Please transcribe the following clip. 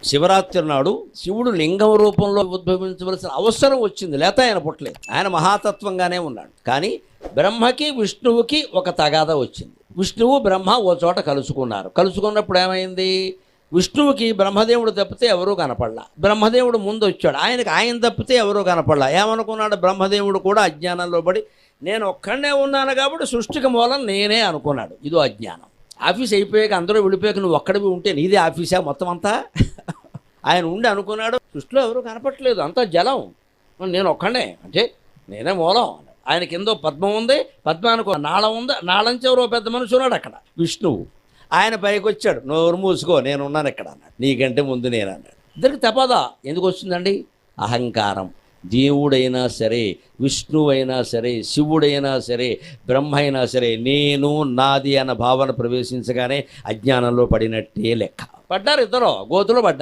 శివరాత్రి నాడు శివుడు లింగం రూపంలో ఉద్భవించవలసిన అవసరం వచ్చింది, లేకపోతే ఆయన పుట్టలేదు. ఆయన మహాతత్వంగానే ఉన్నాడు. కానీ బ్రహ్మకి విష్ణువుకి ఒక తగాదా వచ్చింది. విష్ణువు బ్రహ్మ ఓ చోట కలుసుకున్నారు. కలుసుకున్నప్పుడు ఏమైంది? విష్ణువుకి బ్రహ్మదేవుడు తప్పితే ఎవరూ కనపడలా. బ్రహ్మదేవుడు ముందు వచ్చాడు, ఆయన తప్పితే ఎవరూ కనపడలా. ఏమనుకున్నాడు? బ్రహ్మదేవుడు కూడా అజ్ఞానంలో పడి నేను ఒక్కడనే ఉన్నాను కాబట్టి సృష్టికి మూలం నేనే అనుకున్నాడు. ఇదో అజ్ఞానం. ఆఫీస్ అయిపోయాక అందరూ వెళ్ళిపోయాక నువ్వు ఒక్కడివి ఉంటే నీదే ఆఫీసా మొత్తం అంతా? ఆయన ఉండి అనుకున్నాడు సృష్టిలో ఎవరూ కనపట్లేదు, అంతా జలం, నేను ఒక్కడే అంటే నేనే మూలం. ఆయన కింద పద్మం ఉంది, పద్మానికి నాళం ఉంది, నాళం చివరో పెద్ద మనిషి ఉన్నాడు అక్కడ విష్ణువు. ఆయన పైకి వచ్చాడు, నోరు మూసుకో నేనున్నాను ఇక్కడ అన్నాడు. నీకంటే ముందు నేను అన్నాడు. ఇద్దరికి తపదా ఎందుకు వస్తుందండి? అహంకారం. దేవుడైనా సరే, విష్ణువైనా సరే, శివుడైనా సరే, బ్రహ్మ అయినా సరే నేను నాది అన్న భావన ప్రవేశించగానే అజ్ఞానంలో పడినట్టే లెక్క. పడ్డారు ఇద్దరు, గోతులో పడ్డారు.